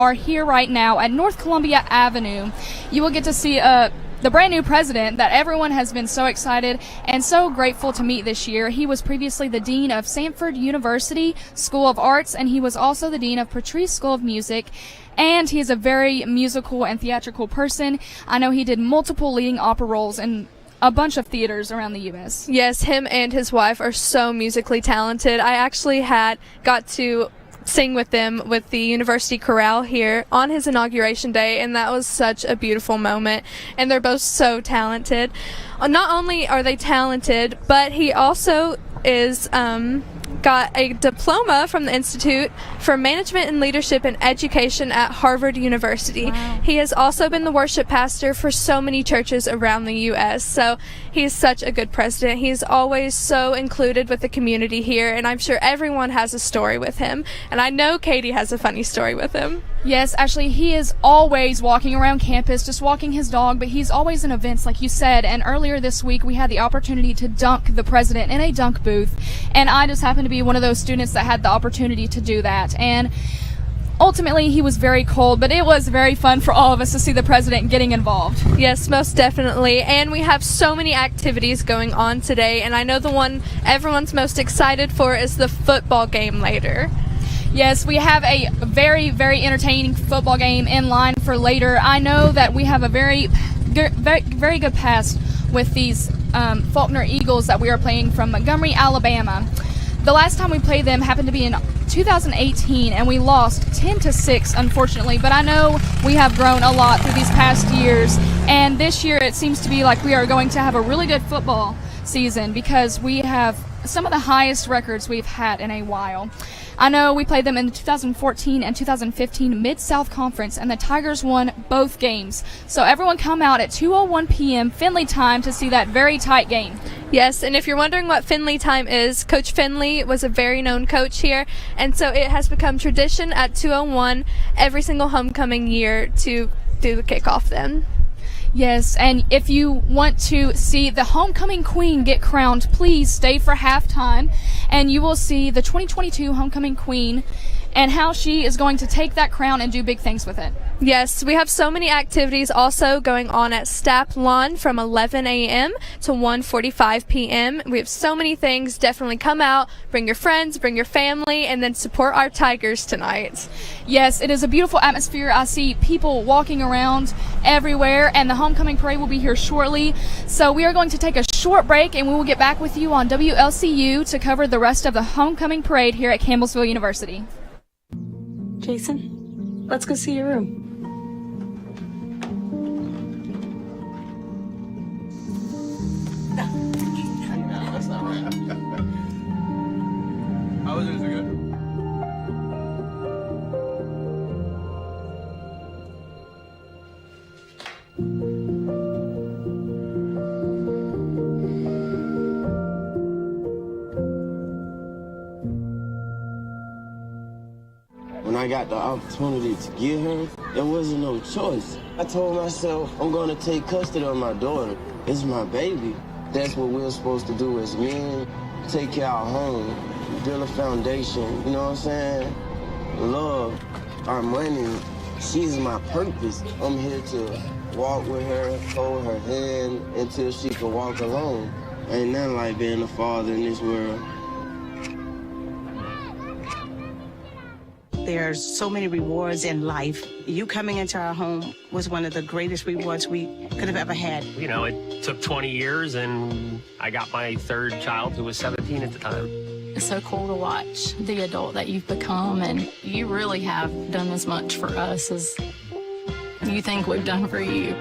are here right now at North Columbia Avenue. You will get to see the brand new president that everyone has been so excited and so grateful to meet this year. He was previously the dean of Samford University School of Arts, and he was also the dean of Patrice School of Music. And he is a very musical and theatrical person. I know he did multiple leading opera roles in a bunch of theaters around the U.S. Yes, him and his wife are so musically talented. I actually got to sing with them with the University Chorale here on his inauguration day, and that was such a beautiful moment. And they're both so talented. Not only are they talented, but he also is got a diploma from the Institute for Management and Leadership in Education at Harvard University. Wow. He has also been the worship pastor for so many churches around the U.S., so he's such a good president. He's always so included with the community here, and I'm sure everyone has a story with him, and I know Katie has a funny story with him. Yes, actually, he is always walking around campus, just walking his dog, but he's always in events, like you said. And earlier this week, we had the opportunity to dunk the president in a dunk booth, and I just happened to be one of those students that had the opportunity to do that. And ultimately, he was very cold, but it was very fun for all of us to see the president getting involved. Yes, most definitely. And we have so many activities going on today, and I know the one everyone's most excited for is the football game later. Yes, we have a very, very entertaining football game in line for later. I know that we have a very good past with these Faulkner Eagles that we are playing from Montgomery, Alabama. The last time we played them happened to be in 2018, and we lost 10-6, unfortunately. But I know we have grown a lot through these past years, and this year it seems to be like we are going to have a really good football season because we have some of the highest records we've had in a while. I know we played them in the 2014 and 2015 Mid-South Conference, and the Tigers won both games. So everyone come out at 2:01 p.m. Finley time to see that very tight game. Yes, and if you're wondering what Finley time is, Coach Finley was a very known coach here, and so it has become tradition at 2:01 every single homecoming year to do the kickoff then. Yes, and if you want to see the homecoming queen get crowned, please stay for halftime, and you will see the 2022 homecoming queen and how she is going to take that crown and do big things with it. Yes, we have so many activities also going on at Stapp Lawn from 11 a.m. to 1:45 p.m. We have so many things. Definitely come out, bring your friends, bring your family, and then support our Tigers tonight. Yes, it is a beautiful atmosphere. I see people walking around everywhere, and the homecoming parade will be here shortly. So we are going to take a short break, and we will get back with you on WLCU to cover the rest of the homecoming parade here at Campbellsville University. Jason, let's go see your room. That's not right. How was it? Is it good? When I got the opportunity to get her, there wasn't no choice. I told myself, I'm gonna take custody of my daughter. It's my baby. That's what we're supposed to do as men. Take care of our home, build a foundation, you know what I'm saying? Love, our money, she's my purpose. I'm here to walk with her, hold her hand until she can walk alone. Ain't nothing like being a father in this world. There's so many rewards in life. You coming into our home was one of the greatest rewards we could have ever had. You know, it took 20 years, and I got my third child, who was 17 at the time. It's so cool to watch the adult that you've become, and you really have done as much for us as you think we've done for you.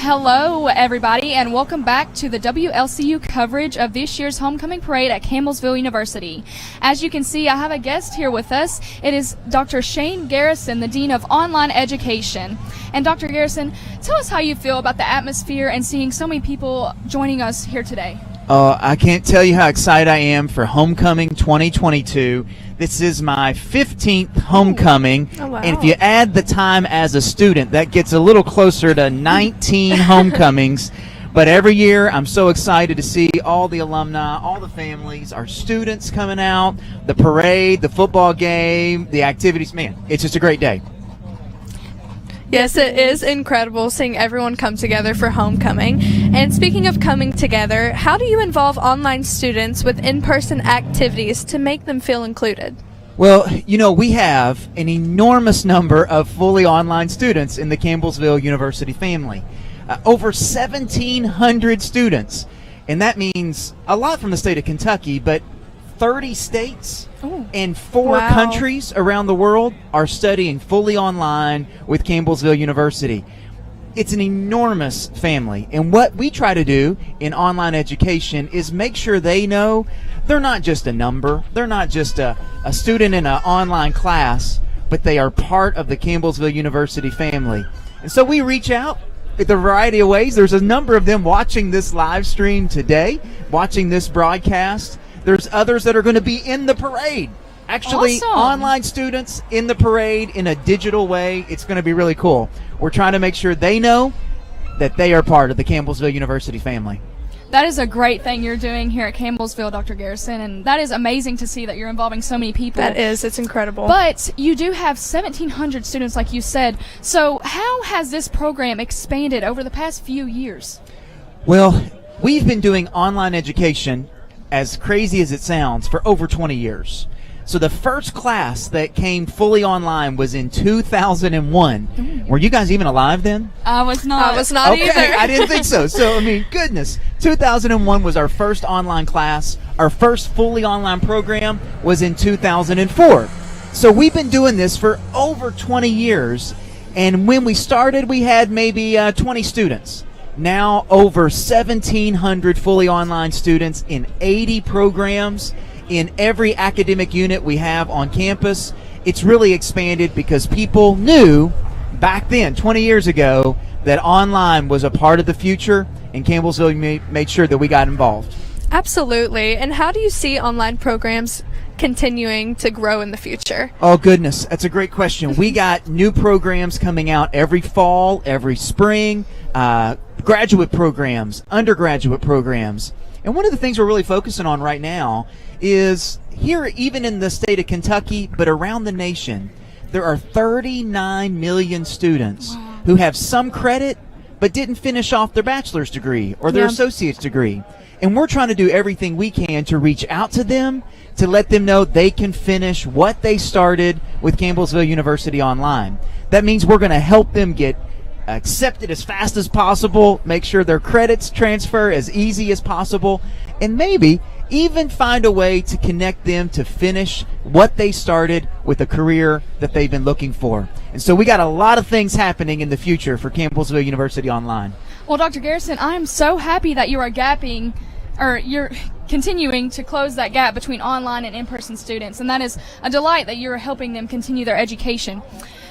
Hello, everybody, and welcome back to the WLCU coverage of this year's homecoming parade at Campbellsville University. As you can see, I have a guest here with us. It is Dr. Shane Garrison, the Dean of Online Education. And Dr. Garrison, tell us how you feel about the atmosphere and seeing so many people joining us here today. I can't tell you how excited I am for Homecoming 2022. This is my 15th homecoming, Oh, wow. and if you add the time as a student, that gets a little closer to 19 homecomings. But every year, I'm so excited to see all the alumni, all the families, our students coming out, the parade, the football game, the activities. Man, it's just a great day. Yes, it is incredible seeing everyone come together for homecoming. And speaking of coming together, how do you involve online students with in-person activities to make them feel included? Well, we have an enormous number of fully online students in the Campbellsville University family. Over 1,700 students. And that means a lot from the state of Kentucky, but 30 states and 4 Wow. countries around the world are studying fully online with Campbellsville University. It's an enormous family. And what we try to do in online education is make sure they know they're not just a number. They're not just a student in an online class, but they are part of the Campbellsville University family. And so we reach out in a variety of ways. There's a number of them watching this live stream today, watching this broadcast. There's others that are going to be in the parade. Actually, Awesome. online students in the parade in a digital way. It's going to be really cool. We're trying to make sure they know that they are part of the Campbellsville University family. That is a great thing you're doing here at Campbellsville, Dr. Garrison, and that is amazing to see that you're involving so many people. That is, it's incredible. But you do have 1,700 students, like you said. So how has this program expanded over the past few years? Well, we've been doing online education, as crazy as it sounds, for over 20 years. So the first class that came fully online was in 2001. Were you guys even alive then? I was not. I was not Okay, either. I didn't think so. So, goodness. 2001 was our first online class. Our first fully online program was in 2004. So we've been doing this for over 20 years. And when we started, we had maybe 20 students. Now over 1,700 fully online students in 80 programs in every academic unit we have on campus. It's really expanded because people knew back then, 20 years ago, that online was a part of the future, and Campbellsville made sure that we got involved. Absolutely. And how do you see online programs continuing to grow in the future? Oh, goodness. That's a great question. We got new programs coming out every fall, every spring, graduate programs, undergraduate programs. And one of the things we're really focusing on right now is here, even in the state of Kentucky, but around the nation, there are 39 million students who have some credit but didn't finish off their bachelor's degree or their associate's degree. And we're trying to do everything we can to reach out to them, to let them know they can finish what they started with Campbellsville University online. That means we're going to help them get accepted as fast as possible, make sure their credits transfer as easy as possible, and maybe even find a way to connect them to finish what they started with a career that they've been looking for. And so we got a lot of things happening in the future for Campbellsville University Online. Well, Dr. Garrison, I am so happy that you are you're continuing to close that gap between online and in-person students, and that is a delight that you're helping them continue their education.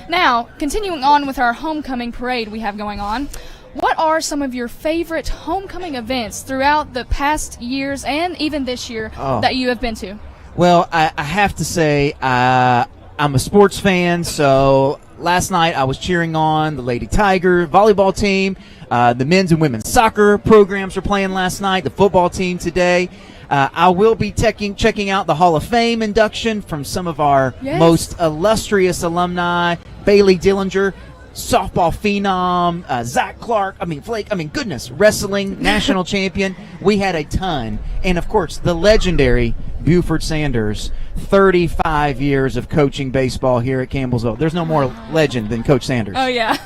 Now, continuing on with our homecoming parade we have going on, what are some of your favorite homecoming events throughout the past years and even this year that you have been to? Well, I have to say I'm a sports fan, so last night I was cheering on the Lady Tiger volleyball team. The men's and women's soccer programs were playing last night, the football team today. I will be checking out the Hall of Fame induction from some of our most illustrious alumni. Bailey Dillinger, softball phenom, Zach Clark, goodness, wrestling national champion. We had a ton. And, of course, the legendary Buford Sanders, 35 years of coaching baseball here at Campbellsville. There's no more legend than Coach Sanders. Oh, yeah.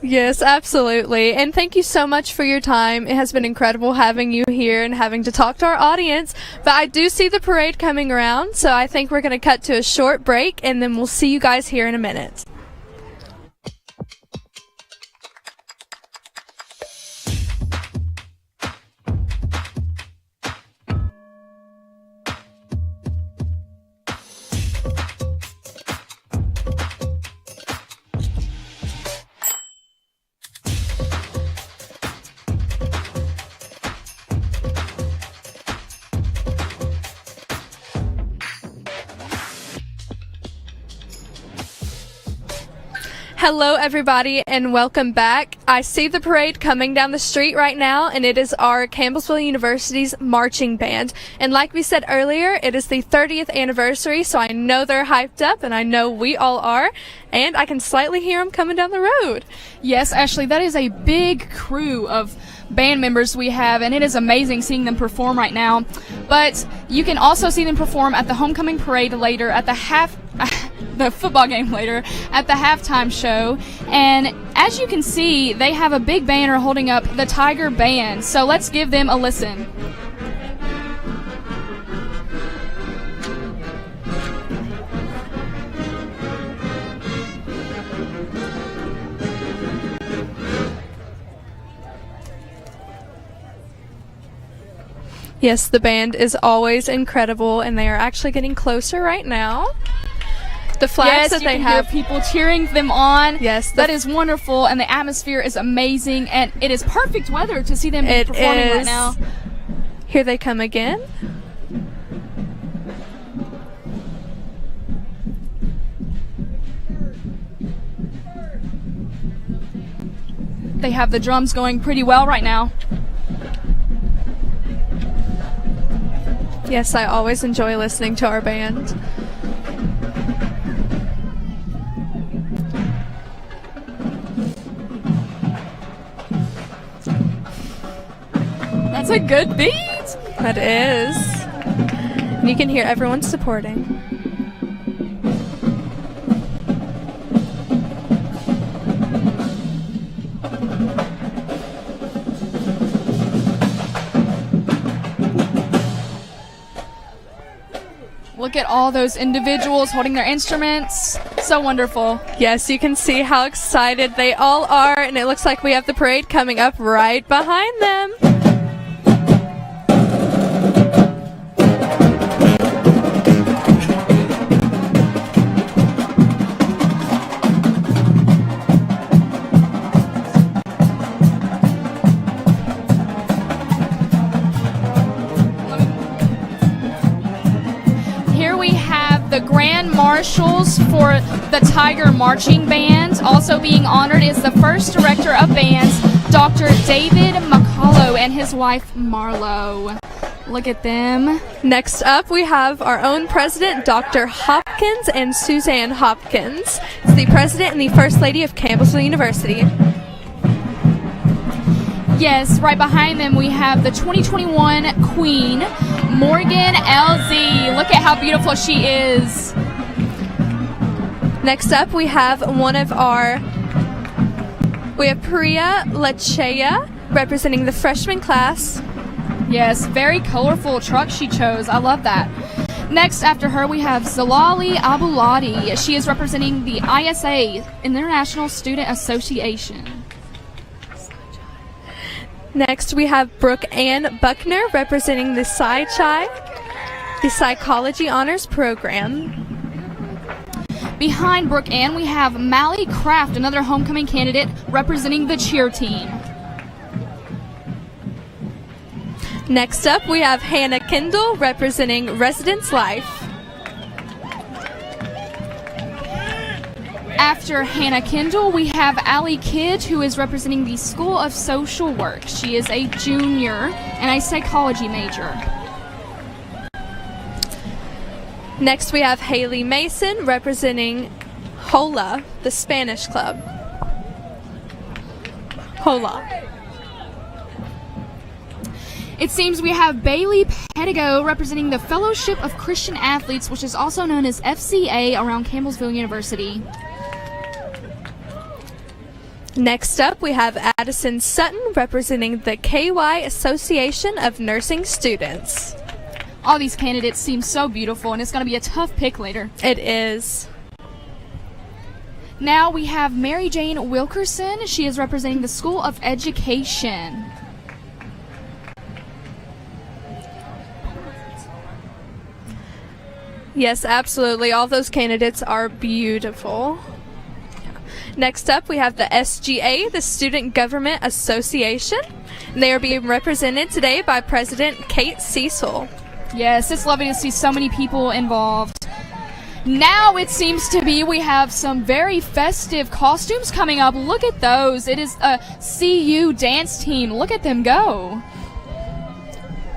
Yes, absolutely. And thank you so much for your time. It has been incredible having you here and having to talk to our audience. But I do see the parade coming around, so I think we're going to cut to a short break, and then we'll see you guys here in a minute. Hello, everybody, and welcome back. I see the parade coming down the street right now, and it is our Campbellsville University's marching band. And like we said earlier, it is the 30th anniversary, so I know they're hyped up, and I know we all are, and I can slightly hear them coming down the road. Yes, Ashley, that is a big crew of band members we have, and it is amazing seeing them perform right now. But you can also see them perform at the homecoming parade later, at the football game later, at the halftime show. And as you can see, they have a big banner holding up the Tiger Band. So let's give them a listen. Yes, the band is always incredible, and they are actually getting closer right now. The flags that they have, hear people cheering them on. Yes, that is wonderful, and the atmosphere is amazing, and it is perfect weather to see them performing right now. Here they come again. They have the drums going pretty well right now. Yes, I always enjoy listening to our band. That's a good beat. That is. And you can hear everyone supporting. Look at all those individuals holding their instruments. So wonderful. Yes, you can see how excited they all are, and it looks like we have the parade coming up right behind them. The Grand Marshals for the Tiger Marching Band. Also being honored is the first director of bands, Dr. David McCullough, and his wife, Marlo. Look at them. Next up, we have our own president, Dr. Hopkins and Suzanne Hopkins. It's the president and the first lady of Campbellsville University. Yes, right behind them we have the 2021 Queen, Morgan LZ. Look at how beautiful she is. Next up, we have Priya Lachea representing the freshman class. Yes, very colorful truck she chose. I love that. Next after her, we have Zalali Abuladi. She is representing the ISA, International Student Association. Next, we have Brooke Ann Buckner representing the the Psychology Honors Program. Behind Brooke Ann, we have Mally Kraft, another homecoming candidate representing the cheer team. Next up, we have Hannah Kendall representing Residence Life. After Hannah Kendall, we have Allie Kidd, who is representing the School of Social Work. She is a junior and a psychology major. Next, we have Haley Mason representing HOLA, the Spanish club. HOLA. It seems we have Bailey Pedigo representing the Fellowship of Christian Athletes, which is also known as FCA, around Campbellsville University. Next up, we have Addison Sutton representing the KY Association of Nursing Students. All these candidates seem so beautiful, and it's going to be a tough pick later. It is. Now we have Mary Jane Wilkerson. She is representing the School of Education. Yes, absolutely. All those candidates are beautiful. Next up, we have the SGA, the Student Government Association. And they are being represented today by President Kate Cecil. Yes, it's lovely to see so many people involved. Now it seems to be we have some very festive costumes coming up. Look at those. It is a CU dance team. Look at them go.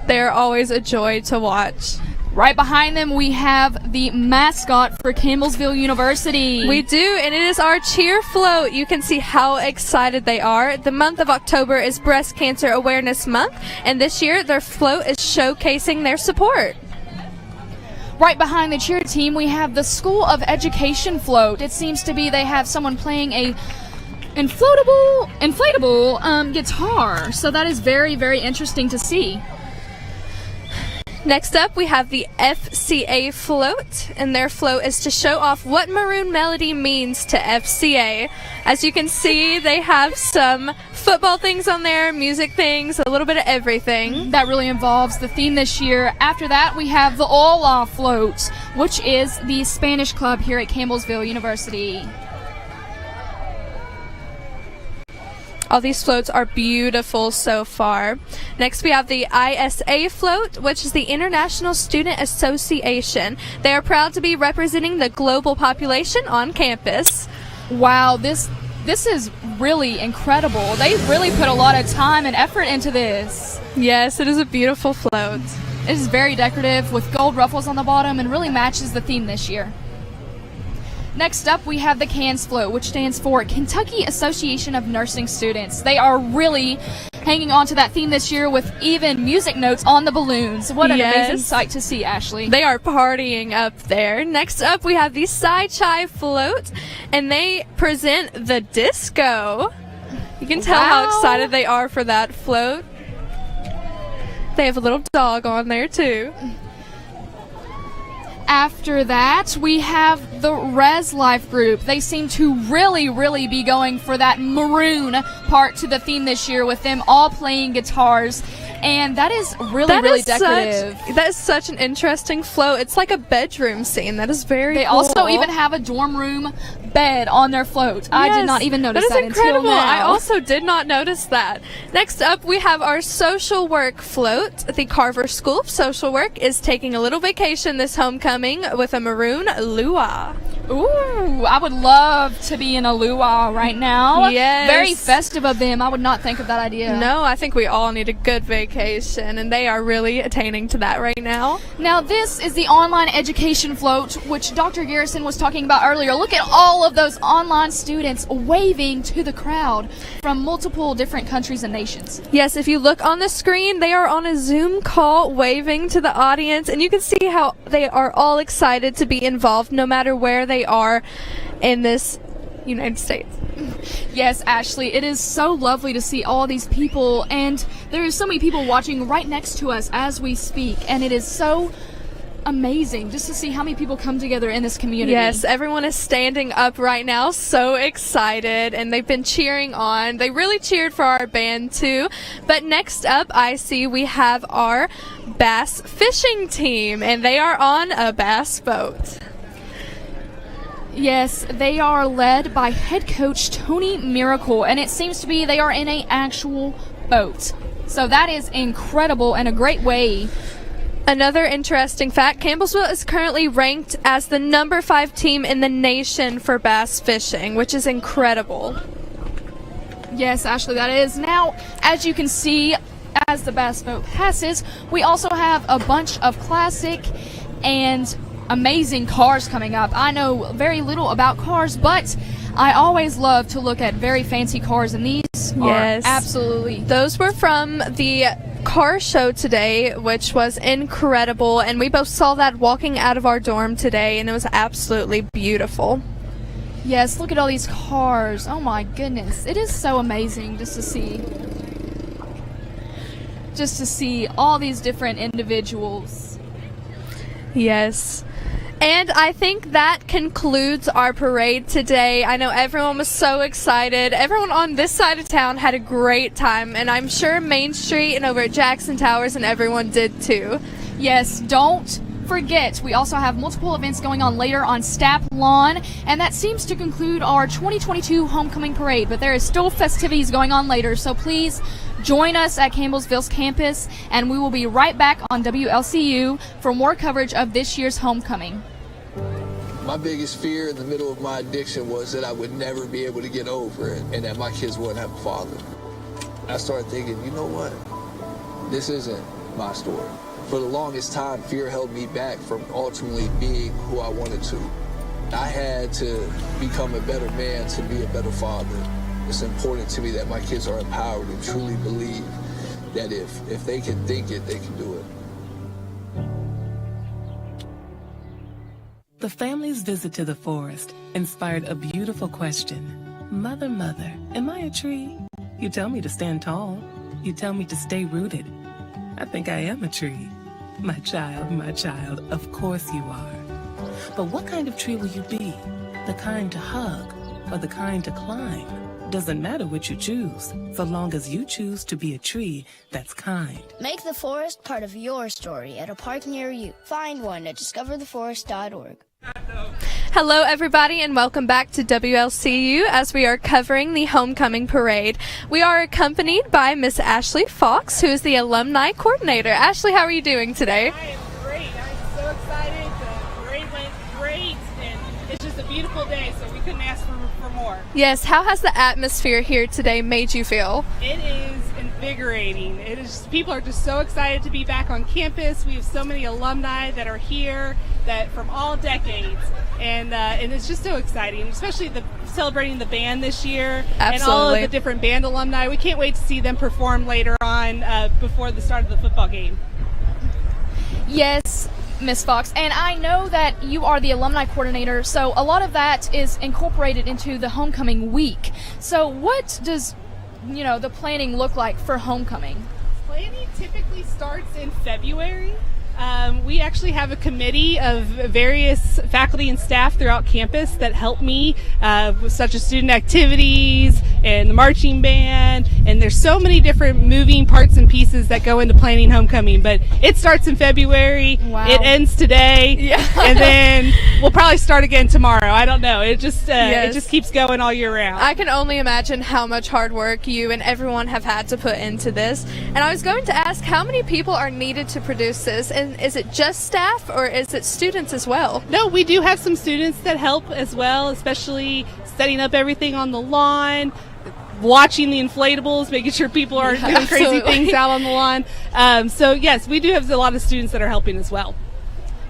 They're always a joy to watch. Right behind them, we have the mascot for Campbellsville University. We do, and it is our cheer float. You can see how excited they are. The month of October is Breast Cancer Awareness Month, and this year their float is showcasing their support. Right behind the cheer team, we have the School of Education float. It seems to be they have someone playing a inflatable guitar. So that is very, very interesting to see. Next up, we have the FCA float, and their float is to show off what Maroon Melody means to FCA. As you can see, they have some football things on there, music things, a little bit of everything. That really involves the theme this year. After that, we have the Hola float, which is the Spanish club here at Campbellsville University. All these floats are beautiful so far. Next, we have the ISA float, which is the International Student Association. They are proud to be representing the global population on campus. Wow, this is really incredible. They really put a lot of time and effort into this. Yes, it is a beautiful float. It is very decorative with gold ruffles on the bottom and really matches the theme this year. Next up, we have the CANS float, which stands for Kentucky Association of Nursing Students. They are really hanging on to that theme this year with even music notes on the balloons. What an amazing sight to see, Ashley. They are partying up there. Next up, we have the Sci Chi float, and they present the disco. You can tell how excited they are for that float. They have a little dog on there, too. After that, we have the Res Life group. They seem to really be going for that maroon part to the theme this year with them all playing guitars. And that is really decorative. That is such an interesting float. It's like a bedroom scene. That is very cool. They also even have a dorm room bed on their float. I did not even notice that is incredible. until now. I also did not notice that. Next up, we have our social work float. The Carver School of Social Work is taking a little vacation this homecoming with a maroon luau. Ooh, I would love to be in a luau right now. Yes. Very festive of them. I would not think of that idea. No, I think we all need a good vacation, and they are really attaining to that right now. Now, this is the online education float, which Dr. Garrison was talking about earlier. Look at all of those online students waving to the crowd from multiple different countries and nations. Yes, if you look on the screen, they are on a Zoom call waving to the audience, and you can see how they are all excited to be involved no matter where they are in this United States. Yes, Ashley, it is so lovely to see all these people, and there are so many people watching right next to us as we speak, and it is so amazing just to see how many people come together in this community. Yes, everyone is standing up right now, so excited, and they've been cheering on. They really cheered for our band too. But next up, I see we have our bass fishing team, and they are on a bass boat. Yes, they are led by head coach Tony Miracle, and it seems to be they are in an actual boat. So that is incredible and a great way. Another interesting fact, Campbellsville is currently ranked as the number 5 team in the nation for bass fishing, which is incredible. Yes, Ashley, that is. Now, as you can see, as the bass boat passes, we also have a bunch of classic and amazing cars coming up. I know very little about cars, but I always love to look at very fancy cars, and these are absolutely. Those were from the car show today, which was incredible, and we both saw that walking out of our dorm today, and it was absolutely beautiful. Yes, look at all these cars. Oh my goodness. It is so amazing just to see. Just to see all these different individuals. Yes. And I think that concludes our parade today. I know everyone was so excited. Everyone on this side of town had a great time, and I'm sure Main Street and over at Jackson Towers and everyone did too. Yes, don't forget, we also have multiple events going on later on Stapp Lawn, and that seems to conclude our 2022 homecoming parade, but there is still festivities going on later, so please join us at Campbellsville's campus, and we will be right back on WLCU for more coverage of this year's homecoming. My biggest fear in the middle of my addiction was that I would never be able to get over it and that my kids wouldn't have a father. I started thinking, you know what? This isn't my story. For the longest time, fear held me back from ultimately being who I wanted to. I had to become a better man to be a better father. It's important to me that my kids are empowered and truly believe that if they can think it, they can do it. The family's visit to the forest inspired a beautiful question. Mother, mother, am I a tree? You tell me to stand tall. You tell me to stay rooted. I think I am a tree. My child, of course you are. But what kind of tree will you be? The kind to hug or the kind to climb? Doesn't matter what you choose, so long as you choose to be a tree that's kind. Make the forest part of your story at a park near you. Find one at discovertheforest.org. Hello, everybody, and welcome back to WLCU as we are covering the homecoming parade. We are accompanied by Miss Ashley Fox, who is the alumni coordinator. Ashley, how are you doing today? I am great. I'm so excited. The parade went great, and it's just a beautiful day, so we couldn't ask for more. Yes, how has the atmosphere here today made you feel? It is invigorating. It is. People are just so excited to be back on campus. We have so many alumni that are here that from all decades, and it's just so exciting, especially celebrating the band this year. Absolutely. And all of the different band alumni. We can't wait to see them perform later on before the start of the football game. Yes, Miss Fox, and I know that you are the alumni coordinator, so a lot of that is incorporated into the homecoming week. So what does, the planning look like for homecoming? Planning typically starts in February. We actually have a committee of various faculty and staff throughout campus that help me, such as student activities and the marching band, and there's so many different moving parts and pieces that go into planning homecoming. But it starts in February. Wow. It ends today. Yeah. And then we'll probably start again tomorrow. I don't know. It just keeps going all year round. I can only imagine how much hard work you and everyone have had to put into this. And I was going to ask, how many people are needed to produce this? And is it just staff or is it students as well? No, we do have some students that help as well, especially setting up everything on the lawn, watching the inflatables, making sure people aren't doing crazy things out on the lawn. So yes, we do have a lot of students that are helping as well.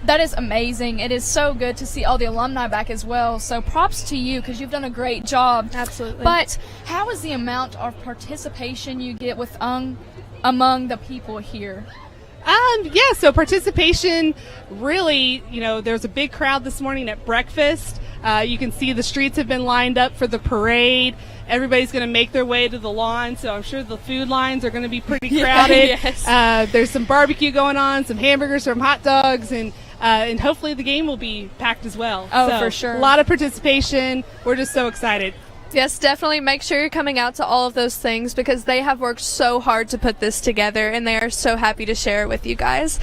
That is amazing. It is so good to see all the alumni back as well. So props to you because you've done a great job. Absolutely. But how is the amount of participation you get with among the people here? So participation, really, there's a big crowd this morning at breakfast. You can see the streets have been lined up for the parade. Everybody's going to make their way to the lawn, so I'm sure the food lines are going to be pretty crowded. Yes. There's some barbecue going on, some hamburgers, some hot dogs, and hopefully the game will be packed as well. Oh, so, for sure. A lot of participation. We're just so excited. Yes, definitely make sure you're coming out to all of those things because they have worked so hard to put this together and they are so happy to share it with you guys.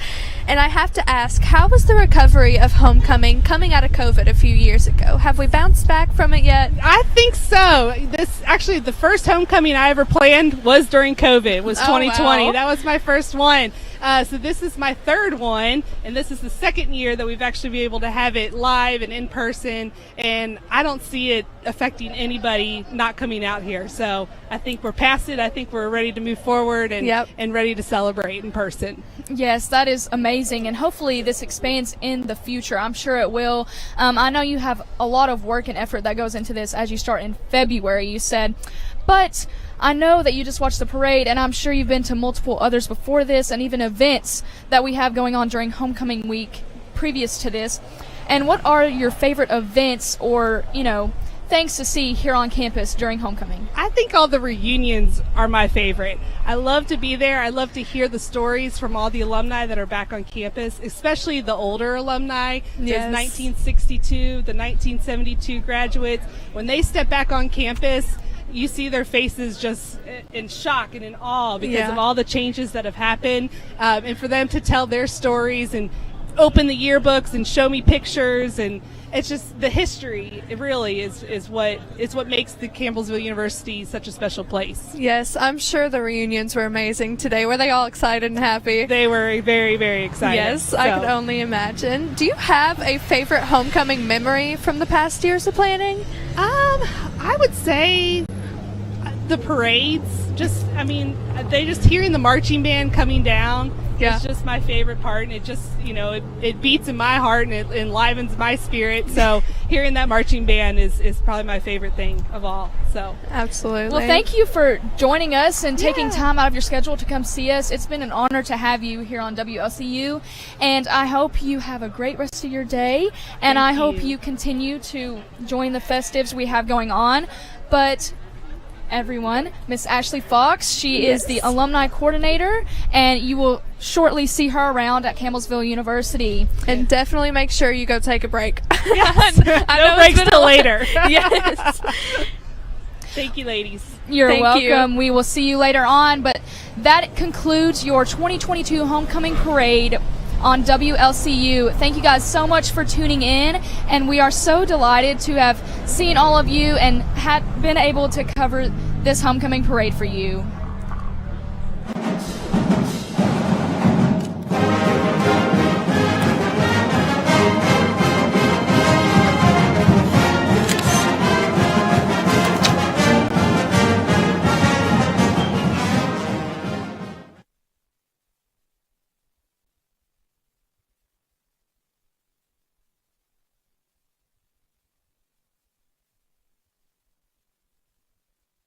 And I have to ask, how was the recovery of homecoming coming out of COVID a few years ago? Have we bounced back from it yet? I think so. The first homecoming I ever planned was during COVID. It was 2020. Wow. That was my first one. So this is my third one, and this is the second year that we've actually been able to have it live and in person, and I don't see it affecting anybody not coming out here. So I think we're past it. I think we're ready to move forward and ready to celebrate in person. Yes, that is amazing, and hopefully this expands in the future. I'm sure it will. I know you have a lot of work and effort that goes into this as you start in February, you said, but I know that you just watched the parade, and I'm sure you've been to multiple others before this and even events that we have going on during homecoming week previous to this. And what are your favorite events or, things to see here on campus during homecoming? I think all the reunions are my favorite. I love to be there. I love to hear the stories from all the alumni that are back on campus, especially the older alumni. There's 1962, the 1972 graduates. When they step back on campus, you see their faces just in shock and in awe because of all the changes that have happened. And for them to tell their stories and open the yearbooks and show me pictures, and it's just the history. It really is what makes the Campbellsville University such a special place. Yes, I'm sure the reunions were amazing today. Were they all excited and happy? They were very, very excited. Yes, I could only imagine. Do you have a favorite homecoming memory from the past years of planning? I would say the parades. They just hearing the marching band coming down. Yeah. It's just my favorite part, and it just, it beats in my heart and it enlivens my spirit. So hearing that marching band is probably my favorite thing of all. So absolutely. Well, thank you for joining us and taking time out of your schedule to come see us. It's been an honor to have you here on WLCU, and I hope you have a great rest of your day, and I hope you continue to join the festives we have going on. But everyone, Miss Ashley Fox, she is the alumni coordinator, and you will shortly see her around at Campbellsville University. And definitely make sure you go take a break. Yes. No breaks till later. Yes. Thank you, ladies. You're welcome. We will see you later on. But that concludes your 2022 homecoming parade on WLCU. Thank you guys so much for tuning in, and we are so delighted to have seen all of you and been able to cover this homecoming parade for you.